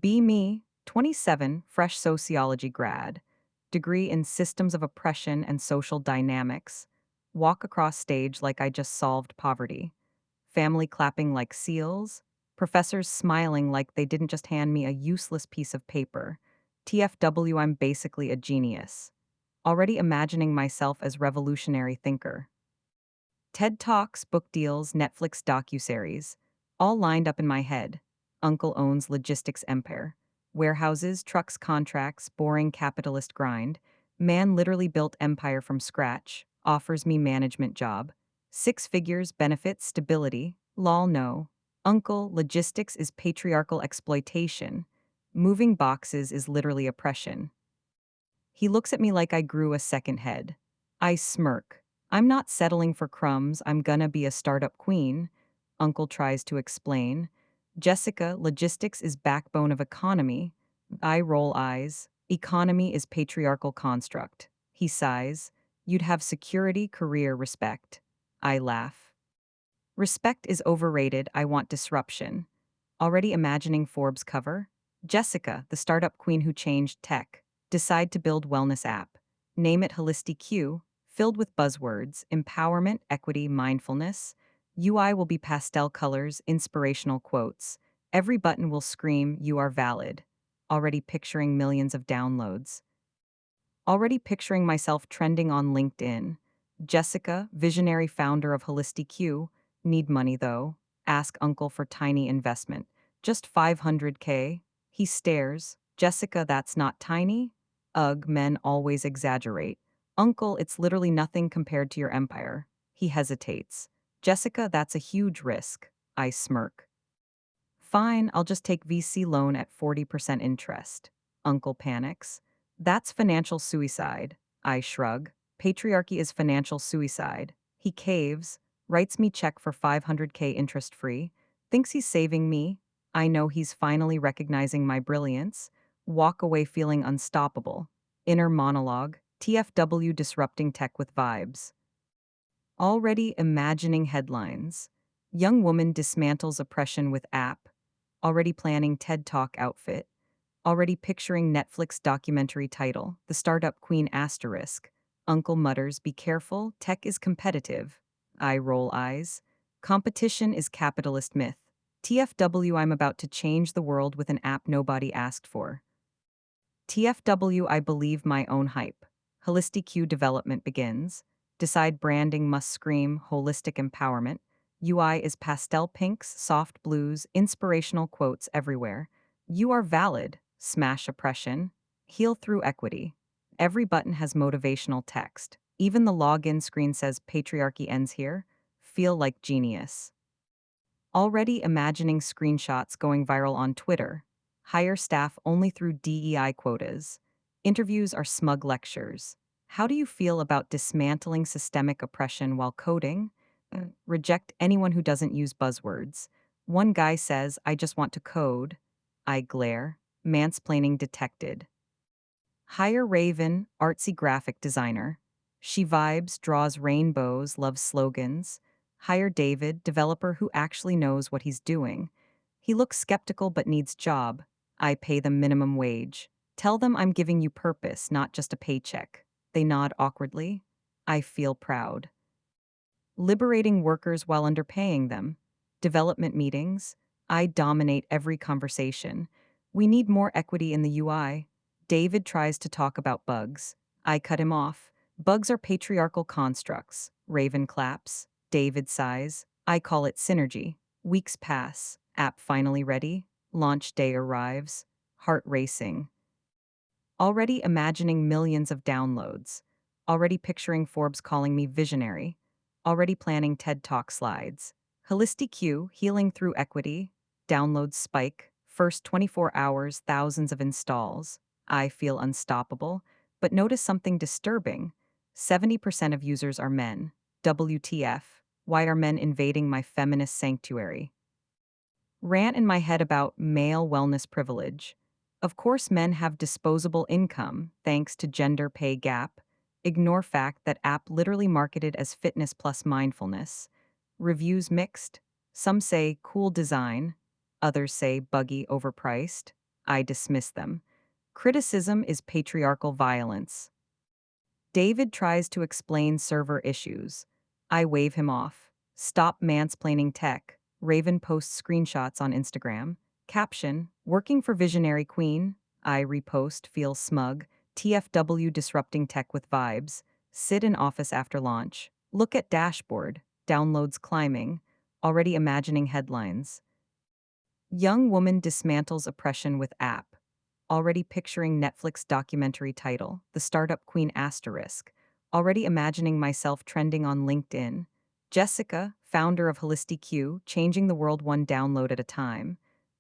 Be me, 27, fresh sociology grad, degree in systems of oppression and social dynamics, walk across stage like I just solved poverty, family clapping like seals, professors smiling like they didn't just hand me a useless piece of paper. TFW, I'm basically a genius. Already imagining myself as revolutionary thinker. TED Talks, book deals, Netflix docuseries, all lined up in my head. Uncle owns logistics empire. Warehouses, trucks, contracts, boring capitalist grind. Man literally built empire from scratch, offers me management job. Six figures, benefits, stability. Lol no. Uncle, logistics is patriarchal exploitation. Moving boxes is literally oppression. He looks at me like I grew a second head. I smirk. I'm not settling for crumbs, I'm gonna be a startup queen. Uncle tries to explain. Jessica, logistics is backbone of economy. I roll eyes. Economy is patriarchal construct. He sighs. You'd have security, career, respect. I laugh. Respect is overrated, I want disruption. Already imagining Forbes cover? Jessica, the startup queen who changed tech. Decide to build wellness app. Name it HolistiQ, filled with buzzwords, empowerment, equity, mindfulness. UI will be pastel colors, inspirational quotes. Every button will scream, you are valid. Already picturing millions of downloads. Already picturing myself trending on LinkedIn. Jessica, visionary founder of HolistiQ, need money though. Ask uncle for tiny investment. Just 500K. He stares. Jessica, that's not tiny? Ugh, men always exaggerate. Uncle, it's literally nothing compared to your empire. He hesitates. Jessica, that's a huge risk. I smirk. Fine, I'll just take VC loan at 40% interest. Uncle panics. That's financial suicide. I shrug. Patriarchy is financial suicide. He caves, writes me check for 500K interest free, thinks he's saving me. I know he's finally recognizing my brilliance. Walk away feeling unstoppable. Inner monologue. TFW disrupting tech with vibes. Already imagining headlines. Young woman dismantles oppression with app. Already planning TED Talk outfit. Already picturing Netflix documentary title, The Startup Queen asterisk. Uncle mutters, be careful, tech is competitive. I roll eyes. Competition is capitalist myth. TFW, I'm about to change the world with an app nobody asked for. TFW, I believe my own hype. Holistic Q development begins. Decide branding must scream holistic empowerment. UI is pastel pinks, soft blues, inspirational quotes everywhere. You are valid. Smash oppression. Heal through equity. Every button has motivational text. Even the login screen says patriarchy ends here. Feel like genius. Already imagining screenshots going viral on Twitter. Hire staff only through DEI quotas. Interviews are smug lectures. How do you feel about dismantling systemic oppression while coding? Reject anyone who doesn't use buzzwords. One guy says, I just want to code. I glare. Mansplaining detected. Hire Raven, artsy graphic designer. She vibes, draws rainbows, loves slogans. Hire David, developer who actually knows what he's doing. He looks skeptical but needs job. I pay them minimum wage. Tell them I'm giving you purpose, not just a paycheck. They nod awkwardly. I feel proud. Liberating workers while underpaying them. Development meetings. I dominate every conversation. We need more equity in the UI. David tries to talk about bugs. I cut him off. Bugs are patriarchal constructs. Raven claps. David sighs. I call it synergy. Weeks pass. App finally ready. Launch day arrives. Heart racing. Already imagining millions of downloads. Already picturing Forbes calling me visionary. Already planning TED Talk slides. Holistic Q, healing through equity. Downloads spike. First 24 hours, thousands of installs. I feel unstoppable. But notice something disturbing. 70% of users are men. WTF? Why are men invading my feminist sanctuary? Rant in my head about male wellness privilege. Of course, men have disposable income thanks to gender pay gap. Ignore fact that app literally marketed as fitness plus mindfulness. Reviews mixed. Some say cool design. Others say buggy overpriced. I dismiss them. Criticism is patriarchal violence. David tries to explain server issues. I wave him off. Stop mansplaining tech. Raven posts screenshots on Instagram. Caption, working for Visionary Queen. I repost, feel smug. TFW disrupting tech with vibes. Sit in office after launch. Look at dashboard. Downloads climbing. Already imagining headlines. Young woman dismantles oppression with app. Already picturing Netflix documentary title, The Startup Queen asterisk. Already imagining myself trending on LinkedIn. Jessica, founder of HolistiQ, changing the world one download at a time.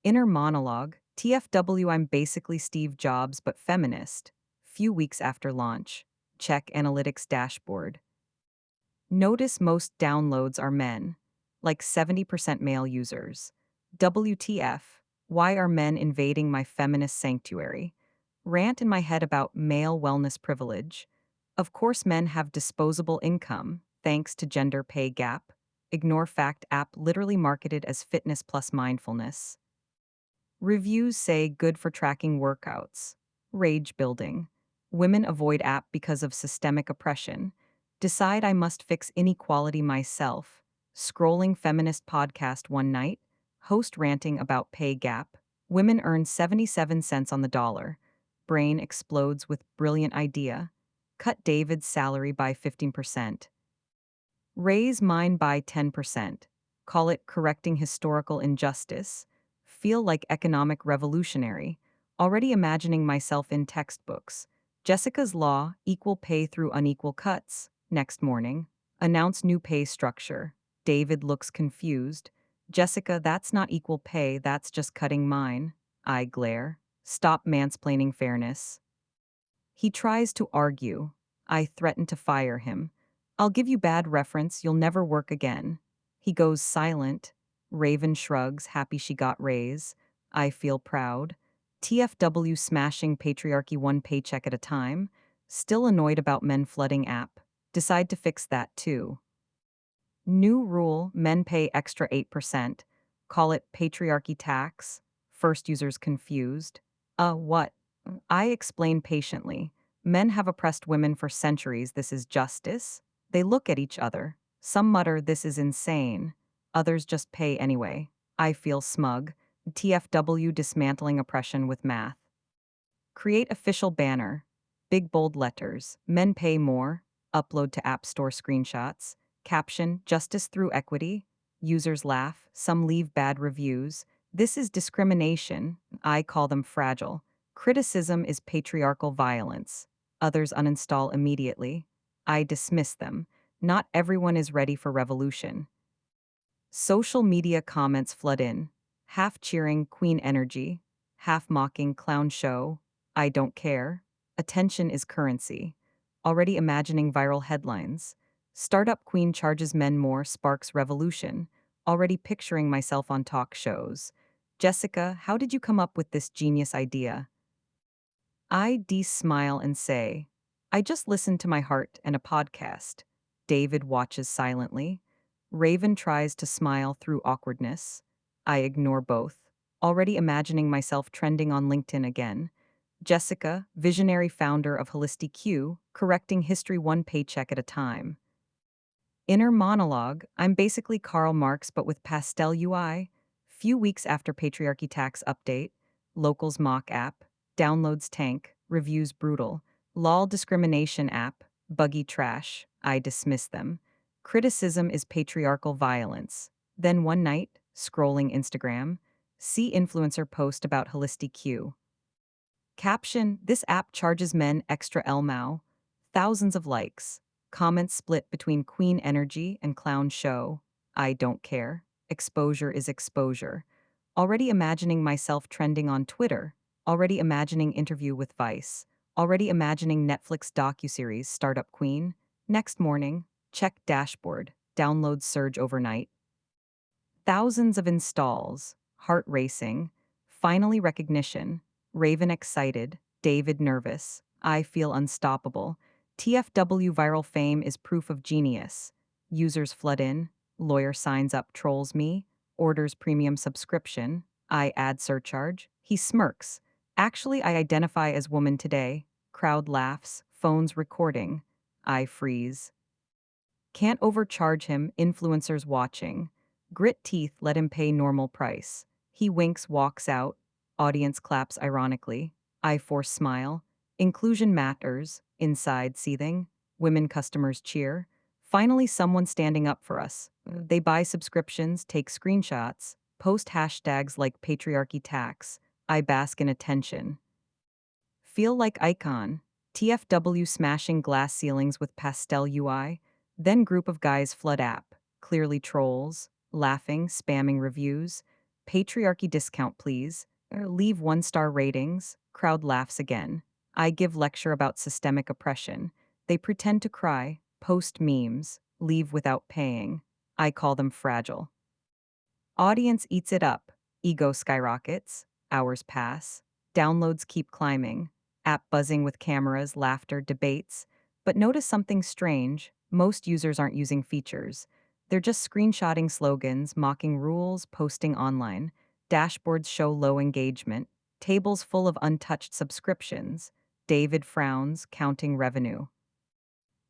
Inner monologue, TFW I'm basically Steve Jobs but feminist. Few weeks after launch. Check analytics dashboard. Notice most downloads are men, like 70% male users. WTF, why are men invading my feminist sanctuary? Rant in my head about male wellness privilege. Of course, men have disposable income, thanks to gender pay gap. Ignore fact app literally marketed as fitness plus mindfulness. Reviews say good for tracking workouts. Rage building. Women avoid app because of systemic oppression. Decide I must fix inequality myself. Scrolling feminist podcast one night. Host ranting about pay gap. Women earn 77 cents on the dollar. Brain explodes with brilliant idea. Cut David's salary by 15%. Raise mine by 10%. Call it correcting historical injustice. Feel like economic revolutionary. Already imagining myself in textbooks. Jessica's Law, equal pay through unequal cuts. Next morning. Announce new pay structure. David looks confused. Jessica, that's not equal pay, that's just cutting mine. I glare. Stop mansplaining fairness. He tries to argue. I threaten to fire him. I'll give you bad reference, you'll never work again. He goes silent. Raven shrugs, happy she got raise. I feel proud. TFW smashing patriarchy one paycheck at a time. Still annoyed about men flooding app. Decide to fix that too. New rule, men pay extra 8%. Call it patriarchy tax. First users confused. What? I explain patiently. Men have oppressed women for centuries. This is justice. They look at each other. Some mutter, this is insane. Others just pay anyway. I feel smug. TFW dismantling oppression with math. Create official banner. Big bold letters. Men pay more. Upload to App Store screenshots. Caption, justice through equity. Users laugh. Some leave bad reviews. This is discrimination. I call them fragile. Criticism is patriarchal violence. Others uninstall immediately. I dismiss them. Not everyone is ready for revolution. Social media comments flood in. Half cheering Queen energy. Half mocking clown show. I don't care. Attention is currency. Already imagining viral headlines. Startup Queen charges men more sparks revolution. Already picturing myself on talk shows. Jessica, how did you come up with this genius idea? I smile and say, I just listened to my heart and a podcast. David watches silently. Raven tries to smile through awkwardness. I ignore both, already imagining myself trending on LinkedIn again. Jessica, visionary founder of HolistiQ, correcting history one paycheck at a time. Inner monologue, I'm basically Karl Marx but with pastel UI. Few weeks after patriarchy tax update, locals mock app, downloads tank, reviews brutal, lol discrimination app, buggy trash, I dismiss them. Criticism is patriarchal violence. Then one night, scrolling Instagram, see influencer post about HolistiQ. Caption, this app charges men extra LMAO. Thousands of likes. Comments split between Queen Energy and Clown Show. I don't care. Exposure is exposure. Already imagining myself trending on Twitter. Already imagining interview with Vice. Already imagining Netflix docuseries Startup Queen. Next morning, check dashboard. Downloads surge overnight. Thousands of installs. Heart racing. Finally recognition. Raven excited. David nervous. I feel unstoppable. TFW viral fame is proof of genius. Users flood in. Lawyer signs up, trolls me. Orders premium subscription. I add surcharge. He smirks. Actually, I identify as woman today. Crowd laughs, phones recording. I freeze. Can't overcharge him, influencers watching. Grit teeth, let him pay normal price. He winks, walks out. Audience claps ironically. I force smile. Inclusion matters. Inside seething. Women customers cheer. Finally, someone standing up for us. They buy subscriptions, take screenshots, post hashtags like patriarchy tax. I bask in attention. Feel like icon. TFW smashing glass ceilings with pastel UI. Then group of guys flood app. Clearly trolls. Laughing, spamming reviews. Patriarchy discount please. Leave 1-star ratings. Crowd laughs again. I give lecture about systemic oppression. They pretend to cry. Post memes. Leave without paying. I call them fragile. Audience eats it up. Ego skyrockets. Hours pass. Downloads keep climbing. App buzzing with cameras, laughter, debates. But notice something strange. Most users aren't using features. They're just screenshotting slogans, mocking rules, posting online. Dashboards show low engagement. Tables full of untouched subscriptions. David frowns, counting revenue.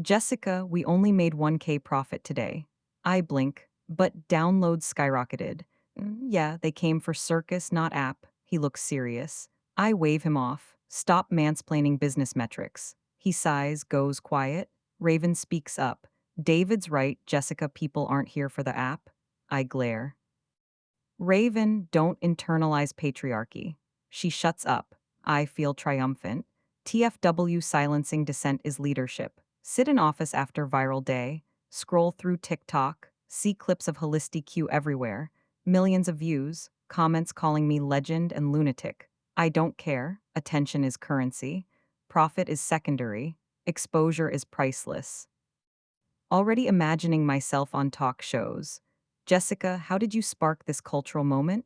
Jessica, we only made 1K profit today. I blink, but downloads skyrocketed. Yeah, they came for circus, not app. He looks serious. I wave him off. Stop mansplaining business metrics. He sighs, goes quiet. Raven speaks up. David's right, Jessica, people aren't here for the app. I glare. Raven, don't internalize patriarchy. She shuts up. I feel triumphant. TFW silencing dissent is leadership. Sit in office after viral day. Scroll through TikTok. See clips of holistic Q everywhere. Millions of views. Comments calling me legend and lunatic. I don't care. Attention is currency. Profit is secondary. Exposure is priceless. Already imagining myself on talk shows. Jessica, how did you spark this cultural moment?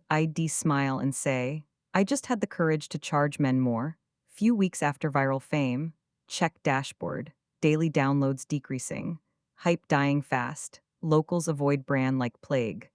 I smile and say, I just had the courage to charge men more. Few weeks after viral fame, check dashboard, daily downloads decreasing, hype dying fast, locals avoid brand like plague.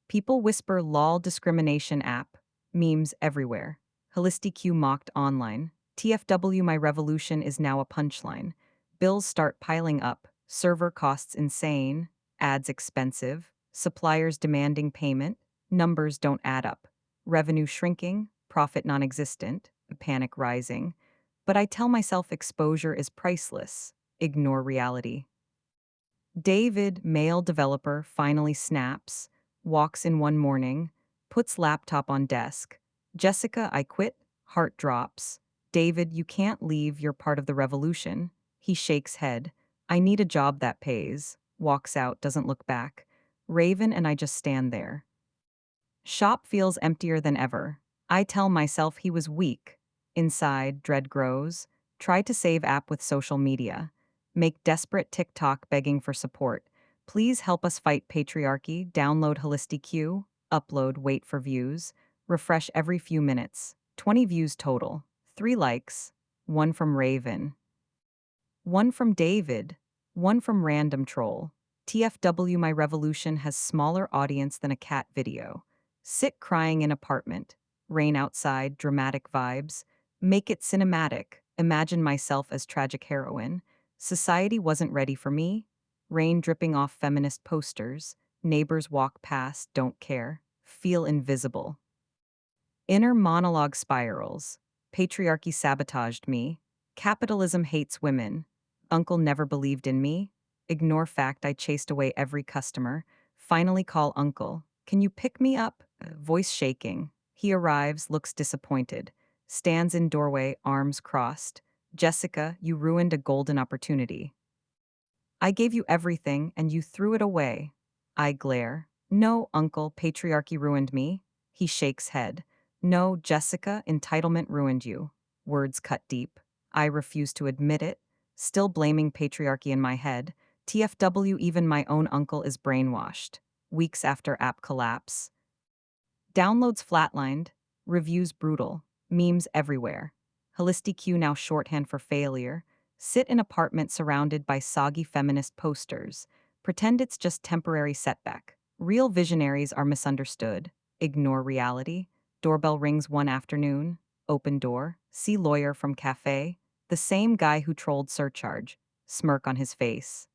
People whisper lol discrimination app, memes everywhere. Holistic Q mocked online. TFW my revolution is now a punchline. Bills start piling up, server costs insane, ads expensive, suppliers demanding payment, numbers don't add up. Revenue shrinking, profit non-existent, panic rising. But I tell myself exposure is priceless. Ignore reality. David, male developer, finally snaps, walks in one morning, puts laptop on desk. Jessica, I quit, heart drops. David, you can't leave, you're part of the revolution. He shakes head. I need a job that pays. Walks out, doesn't look back. Raven and I just stand there. Shop feels emptier than ever. I tell myself he was weak. Inside, dread grows. Try to save app with social media. Make desperate TikTok begging for support. Please help us fight patriarchy. Download Holistic Q. Upload, wait for views. Refresh every few minutes. 20 views total. 3 likes. 1 from Raven. 1 from David. 1 from random troll. TFW my revolution has smaller audience than a cat video. Sit crying in apartment. Rain outside, dramatic vibes. Make it cinematic. Imagine myself as tragic heroine. Society wasn't ready for me. Rain dripping off feminist posters. Neighbors walk past, don't care. Feel invisible. Inner monologue spirals. Patriarchy sabotaged me. Capitalism hates women. Uncle never believed in me. Ignore fact I chased away every customer. Finally call uncle. Can you pick me up? Voice shaking. He arrives, looks disappointed. Stands in doorway, arms crossed. Jessica, you ruined a golden opportunity. I gave you everything and you threw it away. I glare. No, uncle, patriarchy ruined me. He shakes head. No, Jessica, entitlement ruined you. Words cut deep. I refuse to admit it. Still blaming patriarchy in my head. TFW, even my own uncle is brainwashed. Weeks after app collapse. Downloads flatlined. Reviews brutal. Memes everywhere. Holistic Q now shorthand for failure. Sit in apartment surrounded by soggy feminist posters. Pretend it's just temporary setback. Real visionaries are misunderstood. Ignore reality. Doorbell rings one afternoon. Open door. See lawyer from cafe. The same guy who trolled surcharge. Smirk on his face.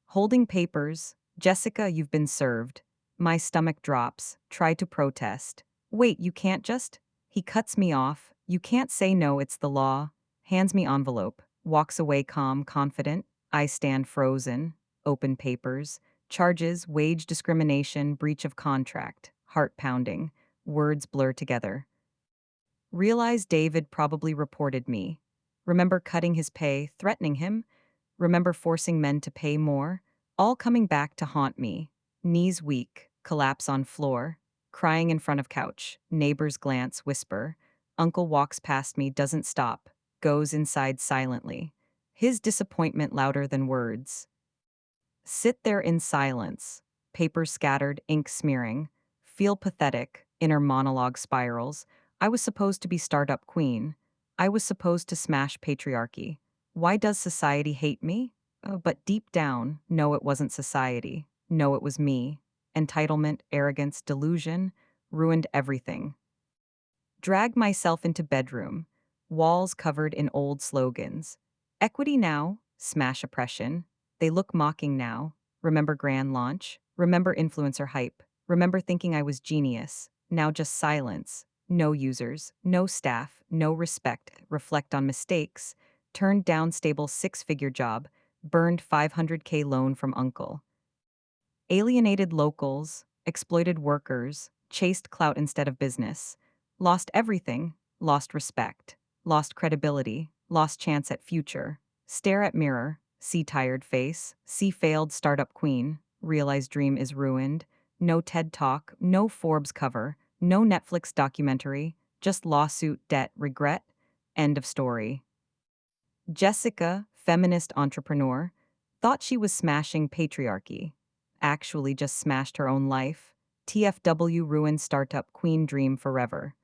Holding papers. Jessica, you've been served. My stomach drops. Try to protest. Wait, you can't just? He cuts me off. You can't say no, it's the law. Hands me envelope. Walks away calm, confident. I stand frozen. Open papers. Charges, wage discrimination, breach of contract. Heart pounding. Words blur together. Realize David probably reported me. Remember cutting his pay, threatening him? Remember forcing men to pay more? All coming back to haunt me. Knees weak, collapse on floor, crying in front of couch, neighbors glance, whisper. Uncle walks past me, doesn't stop, goes inside silently. His disappointment louder than words. Sit there in silence, paper scattered, ink smearing. Feel pathetic, inner monologue spirals. I was supposed to be startup queen. I was supposed to smash patriarchy. Why does society hate me? But deep down, no, it wasn't society. No, it was me. Entitlement, arrogance, delusion ruined everything. Drag myself into bedroom. Walls covered in old slogans. Equity now, smash oppression. They look mocking now. Remember grand launch? Remember influencer hype? Remember thinking I was genius? Now just silence. No users, no staff, no respect. Reflect on mistakes. Turned down stable six-figure job. Burned 500K loan from uncle. Alienated locals, exploited workers, chased clout instead of business. Lost everything, lost respect, lost credibility, lost chance at future. Stare at mirror, see tired face, see failed startup queen, realize dream is ruined. No TED Talk, no Forbes cover, no Netflix documentary, just lawsuit, debt, regret. End of story. Jessica, feminist entrepreneur, thought she was smashing patriarchy. Actually just smashed her own life. TFW ruined startup queen dream forever.